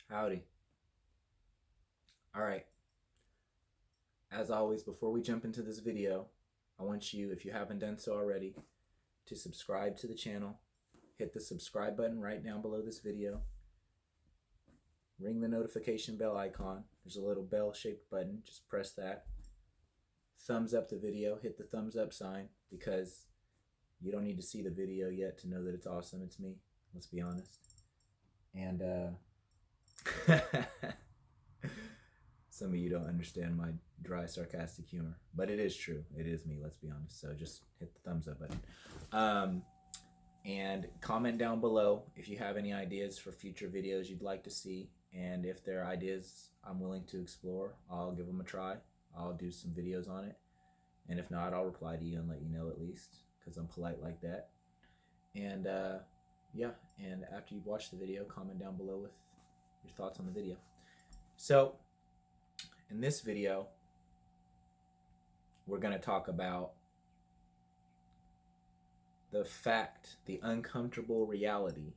Howdy. All right. As always, before we jump into this video, I want you, if you haven't done so already, to subscribe to the channel. Hit the subscribe button right down below this video. Ring the notification bell icon. There's a little bell-shaped button. Just press that. Thumbs up the video. Hit the thumbs up sign because you don't need to see the video yet to know that it's awesome. It's me. Let's be honest. And some of you don't understand my dry, sarcastic humor, but it is true. It is me, let's be honest. So just hit the thumbs up button. And comment down below if you have any ideas for future videos you'd like to see. And if there are ideas I'm willing to explore, I'll give them a try. I'll do some videos on it. And if not, I'll reply to you and let you know at least, because I'm polite like that. And yeah, and after you've watched the video, comment down below with your thoughts on the video. So in this video, we're going to talk about the fact, the uncomfortable reality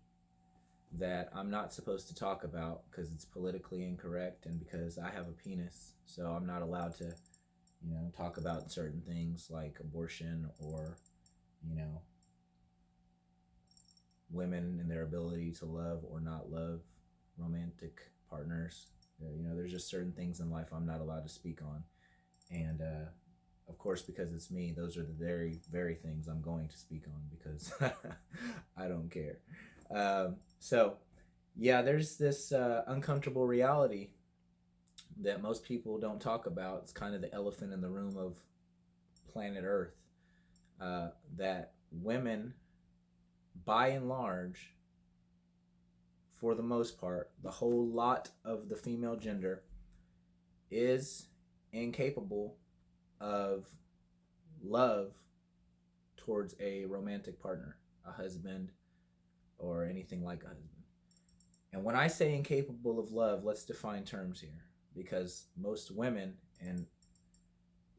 that I'm not supposed to talk about because it's politically incorrect and because I have a penis, so I'm not allowed to, talk about certain things like abortion or, women and their ability to love or not love romantic partners. There's just certain things in life I'm not allowed to speak on. And of course, because it's me, those are the very, very things I'm going to speak on because I don't care. So yeah, there's this uncomfortable reality that most people don't talk about. It's kind of the elephant in the room of planet Earth, that women, by and large, for the most part, the whole lot of the female gender is incapable of love towards a romantic partner, a husband, or anything like a husband. And when I say incapable of love, let's define terms here, because most women, and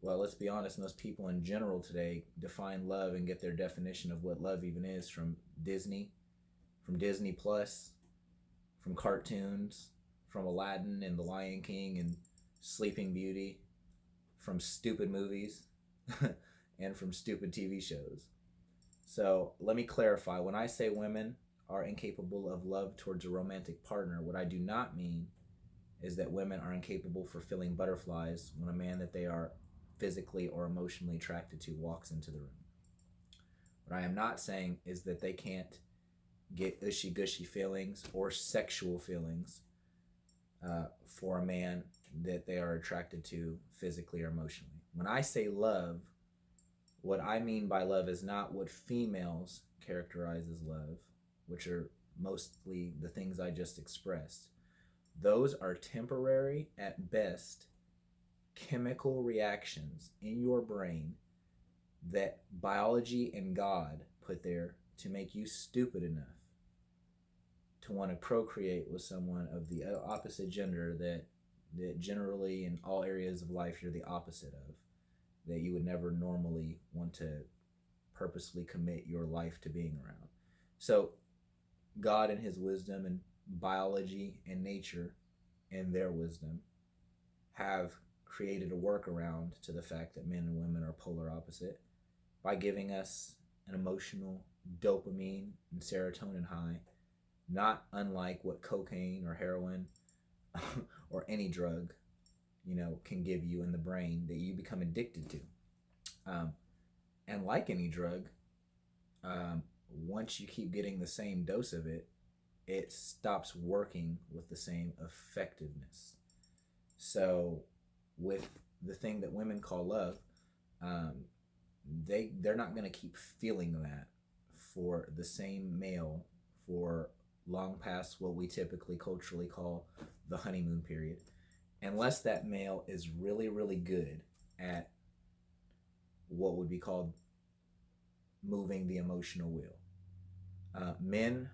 well, let's be honest, most people in general today define love and get their definition of what love even is from Disney Plus, from cartoons, from Aladdin and The Lion King and Sleeping Beauty, from stupid movies, and from stupid TV shows. So let me clarify. When I say women are incapable of love towards a romantic partner, what I do not mean is that women are incapable for feeling butterflies when a man that they are physically or emotionally attracted to walks into the room. What I am not saying is that they can't get ushy-gushy feelings or sexual feelings for a man that they are attracted to physically or emotionally. When I say love, what I mean by love is not what females characterize as love, which are mostly the things I just expressed. Those are temporary, at best, chemical reactions in your brain that biology and God put there to make you stupid enough to want to procreate with someone of the opposite gender that generally in all areas of life you're the opposite of, that you would never normally want to purposely commit your life to being around. So God in his wisdom and biology and nature and their wisdom have created a workaround to the fact that men and women are polar opposite by giving us an emotional dopamine and serotonin high, not unlike what cocaine or heroin or any drug, can give you in the brain that you become addicted to. And like any drug, once you keep getting the same dose of it, it stops working with the same effectiveness. So with the thing that women call love, they're not going to keep feeling that for the same male for long past what we typically culturally call the honeymoon period, unless that male is really, really good at what would be called moving the emotional wheel. Men,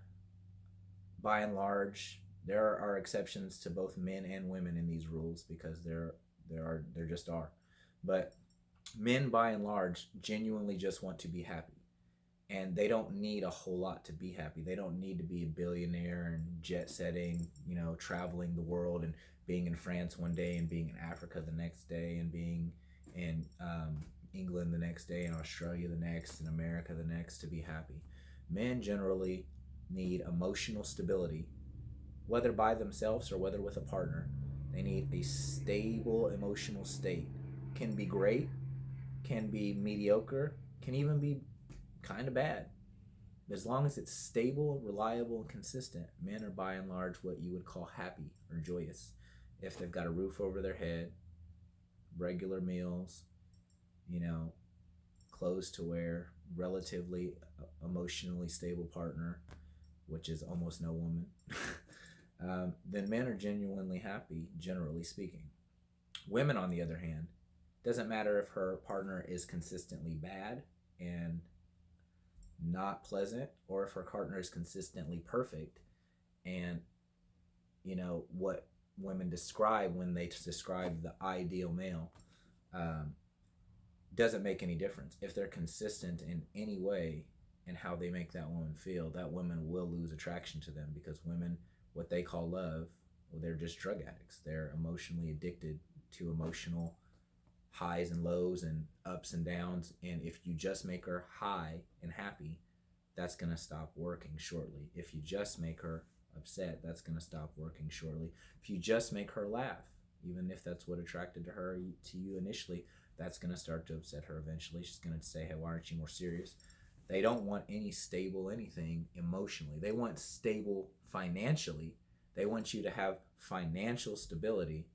by and large, there are exceptions to both men and women in these rules because there just are. But men, by and large, genuinely just want to be happy. and they don't need a whole lot to be happy. They don't need to be a billionaire and jet setting, traveling the world and being in France one day and being in Africa the next day and being in England the next day and Australia the next and America the next to be happy. Men generally need emotional stability, whether by themselves or whether with a partner. They need a stable emotional state. Can be great, can be mediocre, can even be kind of bad. As long as it's stable, reliable, and consistent, men are by and large what you would call happy or joyous. If they've got a roof over their head, regular meals, clothes to wear, relatively emotionally stable partner, which is almost no woman, then men are genuinely happy, generally speaking. Women, on the other hand, doesn't matter if her partner is consistently bad and not pleasant, or if her partner is consistently perfect and what women describe when they describe the ideal male, doesn't make any difference. If they're consistent in any way in how they make that woman feel, that woman will lose attraction to them, because women, what they call love, well, they're just drug addicts. They're emotionally addicted to emotional highs and lows and ups and downs. And if you just make her high and happy, that's going to stop working shortly. If you just make her upset, that's going to stop working shortly. If you just make her laugh, even if that's what attracted to you initially, that's going to start to upset her eventually. She's going to say, hey, why aren't you more serious? They don't want any stable anything emotionally. They want stable financially. They want you to have financial stability,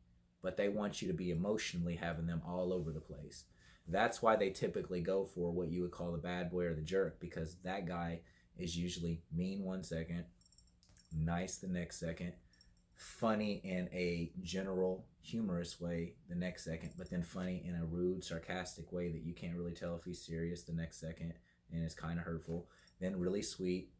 but they want you to be emotionally having them all over the place. That's why they typically go for what you would call the bad boy or the jerk, because that guy is usually mean one second, nice the next second, funny in a general humorous way the next second, but then funny in a rude, sarcastic way that you can't really tell if he's serious the next second, and it's kind of hurtful. Then really sweet,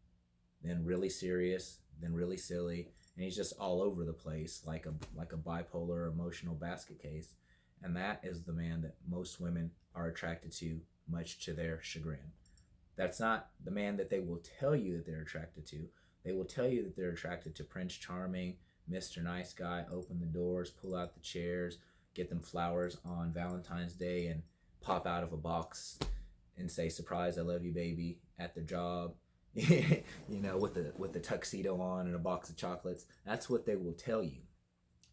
then really serious, then really silly, and he's just all over the place like a bipolar emotional basket case. And that is the man that most women are attracted to, much to their chagrin. That's not the man that they will tell you that they're attracted to. They will tell you that they're attracted to Prince Charming, Mr. Nice Guy, open the doors, pull out the chairs, get them flowers on Valentine's Day, and pop out of a box and say, surprise, I love you, baby, at their job, with the tuxedo on and a box of chocolates. That's what they will tell you.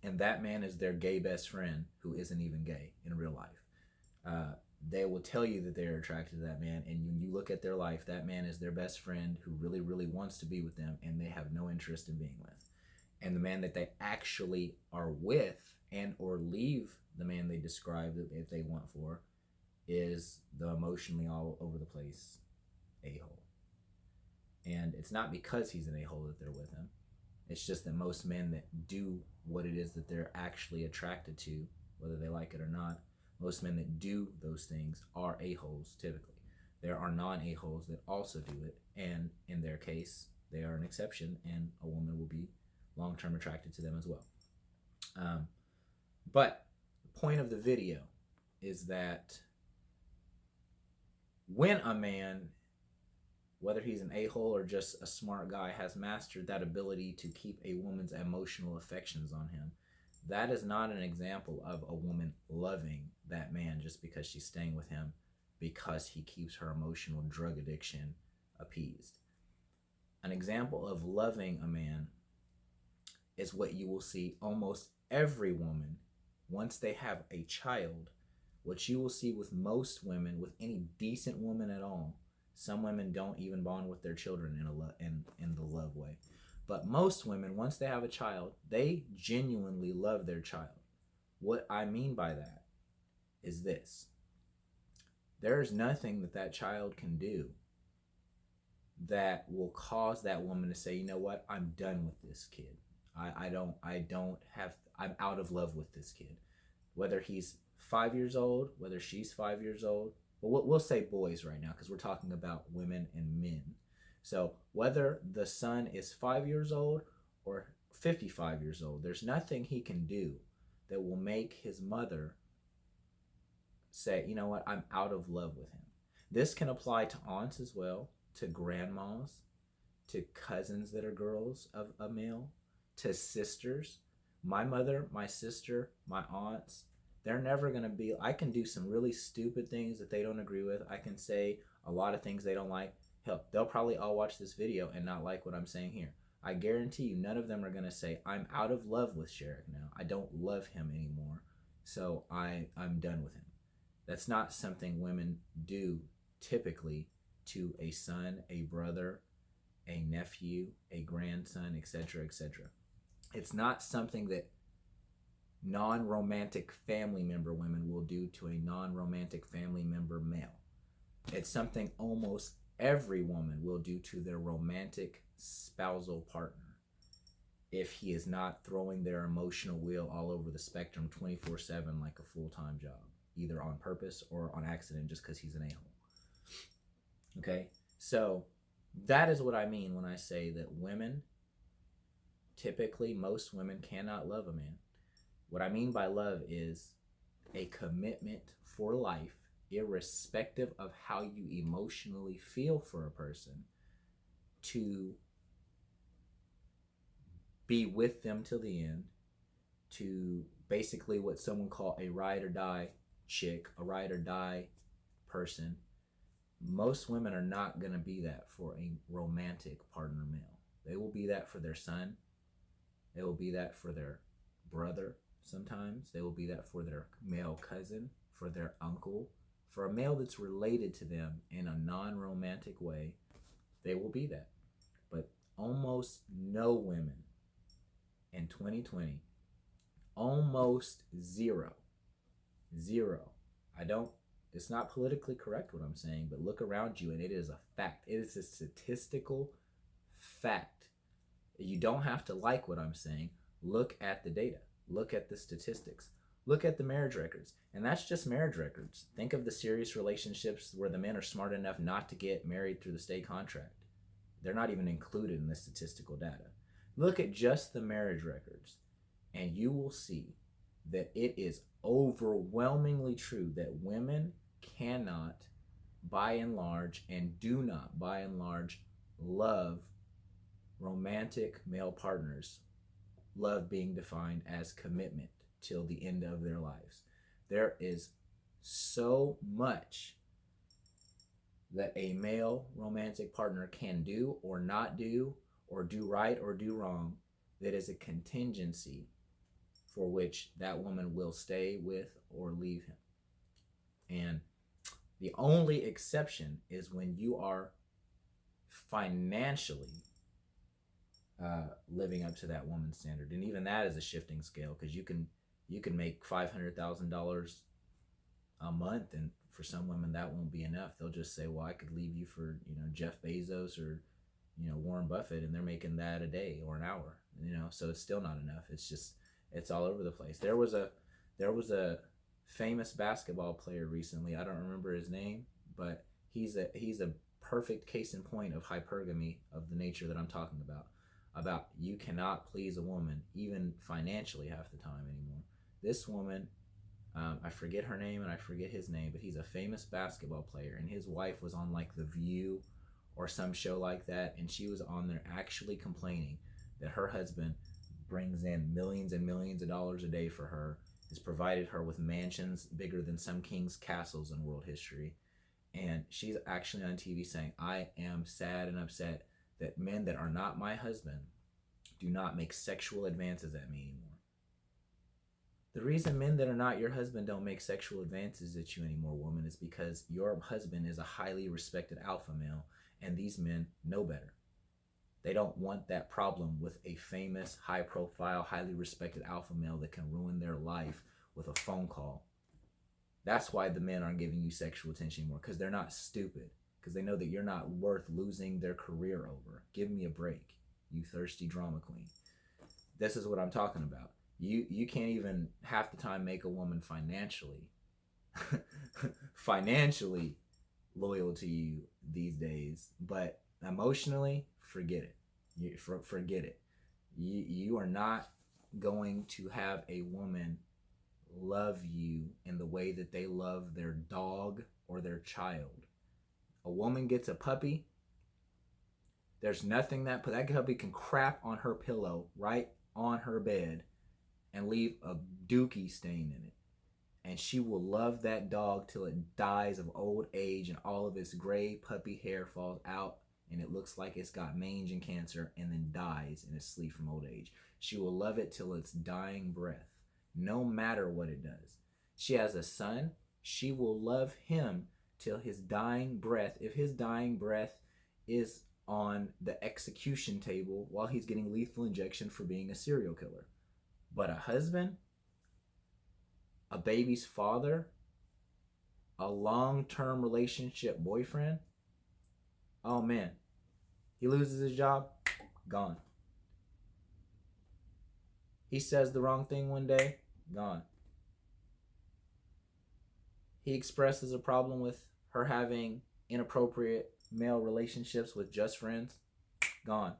And that man is their gay best friend who isn't even gay in real life. They will tell you that they're attracted to that man, and when you look at their life, that man is their best friend who really, really wants to be with them, and they have no interest in being with. And the man that they actually are with, and or leave the man they describe that they want for, is the emotionally all over the place a-hole. And it's not because he's an a-hole that they're with him. It's just that most men that do what it is that they're actually attracted to, whether they like it or not, most men that do those things are a-holes typically. There are non-a-holes that also do it, and in their case, they are an exception, and a woman will be long-term attracted to them as well. But the point of the video is that when a man, whether he's an a-hole or just a smart guy, has mastered that ability to keep a woman's emotional affections on him, that is not an example of a woman loving that man just because she's staying with him because he keeps her emotional drug addiction appeased. An example of loving a man is what you will see almost every woman once they have a child. What you will see with most women, with any decent woman at all. Some women don't even bond with their children in the love way. But most women, once they have a child, they genuinely love their child. What I mean by that is this. There's nothing that child can do that will cause that woman to say, you know what, I'm done with this kid. I'm out of love with this kid. Whether he's 5 years old, whether she's 5 years old, but we'll say boys right now because we're talking about women and men. So whether the son is 5 years old or 55 years old, there's nothing he can do that will make his mother say, you know what, I'm out of love with him. This can apply to aunts as well, to grandmas, to cousins that are girls of a male, to sisters. My mother, my sister, my aunts, they're never going to be, I can do some really stupid things that they don't agree with. I can say a lot of things they don't like. Hell, they'll probably all watch this video and not like what I'm saying here. I guarantee you none of them are going to say, I'm out of love with Sherrick now. I don't love him anymore, so I'm done with him. That's not something women do typically to a son, a brother, a nephew, a grandson, etc., etc. It's not something that non-romantic family member women will do to a non-romantic family member male. It's something almost every woman will do to their romantic spousal partner if he is not throwing their emotional wheel all over the spectrum 24/7 like a full-time job, either on purpose or on accident just because he's an a-hole. Okay, so that is what I mean when I say that women, typically most women cannot love a man. What I mean by love is a commitment for life, irrespective of how you emotionally feel for a person, to be with them till the end, to basically what someone call a ride or die chick, a ride or die person. Most women are not going to be that for a romantic partner male. They will be that for their son. They will be that for their brother sometimes. They will be that for their male cousin, for their uncle. For a male that's related to them in a non-romantic way, they will be that. But almost no women in 2020, almost zero, it's not politically correct what I'm saying, but look around you and it is a fact. It is a statistical fact. You don't have to like what I'm saying. Look at the data. Look at the statistics. Look at the marriage records. And that's just marriage records. Think of the serious relationships where the men are smart enough not to get married through the state contract. They're not even included in the statistical data. Look at just the marriage records, and you will see that it is overwhelmingly true that women cannot, by and large, and do not, by and large, love romantic male partners. Love being defined as commitment till the end of their lives. There is so much that a male romantic partner can do or not do, or do right or do wrong, that is a contingency for which that woman will stay with or leave him. And the only exception is when you are financially living up to that woman's standard. And even that is a shifting scale, because you can make $500,000 a month, and for some women that won't be enough. They'll just say, well, I could leave you for, Jeff Bezos or, Warren Buffett, and they're making that a day or an hour, so it's still not enough. It's all over the place. There was a famous basketball player recently. I don't remember his name, but he's a perfect case in point of hypergamy of the nature that I'm talking about you cannot please a woman, even financially, half the time anymore. This woman, I forget her name and I forget his name, but he's a famous basketball player, and his wife was on like The View or some show like that, and she was on there actually complaining that her husband brings in millions and millions of dollars a day for her, has provided her with mansions bigger than some king's castles in world history. And she's actually on TV saying, I am sad and upset that men that are not my husband do not make sexual advances at me anymore. The reason men that are not your husband don't make sexual advances at you anymore, woman, is because your husband is a highly respected alpha male, and these men know better. They don't want that problem with a famous, high-profile, highly respected alpha male that can ruin their life with a phone call. That's why the men aren't giving you sexual attention anymore, because they're not stupid, because they know that you're not worth losing their career over. Give me a break, you thirsty drama queen. This is what I'm talking about. You can't even half the time make a woman financially loyal to you these days, but emotionally, forget it. Forget it. You are not going to have a woman love you in the way that they love their dog or their child. A woman gets a puppy, There's nothing that puppy can crap on her pillow right on her bed and leave a dookie stain in it. And she will love that dog till it dies of old age and all of its gray puppy hair falls out and it looks like it's got mange and cancer and then dies in its sleep from old age. She will love it till its dying breath, no matter what it does. She has a son. She will love him till his dying breath. If his dying breath is on the execution table while he's getting lethal injection for being a serial killer. But a husband, a baby's father, a long-term relationship boyfriend, oh man, he loses his job, gone. He says the wrong thing one day, gone. He expresses a problem with her having inappropriate male relationships with just friends, gone.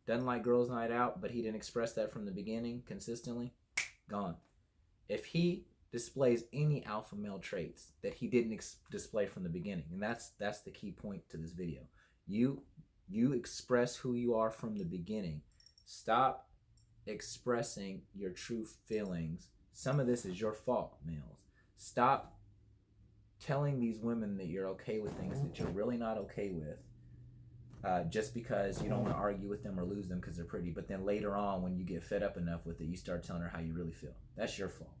Doesn't like girls' night out, but he didn't express that from the beginning consistently, gone. If he displays any alpha male traits that he didn't display from the beginning, and that's the key point to this video. You express who you are from the beginning. Stop expressing your true feelings. Some of this is your fault, males. Stop telling these women that you're okay with things that you're really not okay with, just because you don't want to argue with them or lose them because they're pretty. But then later on, when you get fed up enough with it, you start telling her how you really feel. That's your fault.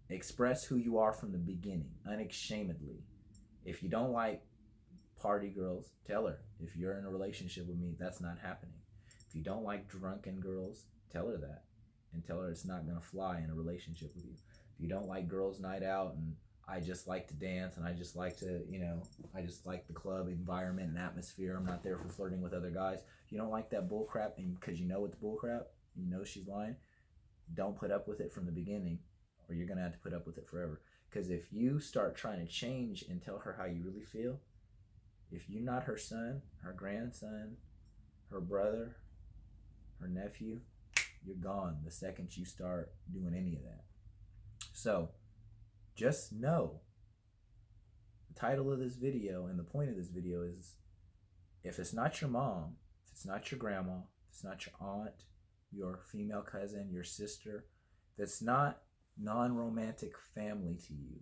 Express who you are from the beginning, unashamedly. If you don't like party girls, tell her. If you're in a relationship with me, that's not happening. If you don't like drunken girls, tell her that. And tell her it's not going to fly in a relationship with you. If you don't like girls' night out and I just like to dance and I just like to, I just like the club environment and atmosphere. I'm not there for flirting with other guys. If you don't like that bull crap, and because you know it's bull crap, you know she's lying, don't put up with it from the beginning, or you're going to have to put up with it forever. Because if you start trying to change and tell her how you really feel, if you're not her son, her grandson, her brother, her nephew, you're gone the second you start doing any of that. So just know the title of this video and the point of this video is, if it's not your mom, if it's not your grandma, if it's not your aunt, your female cousin, your sister, that's not non-romantic family to you,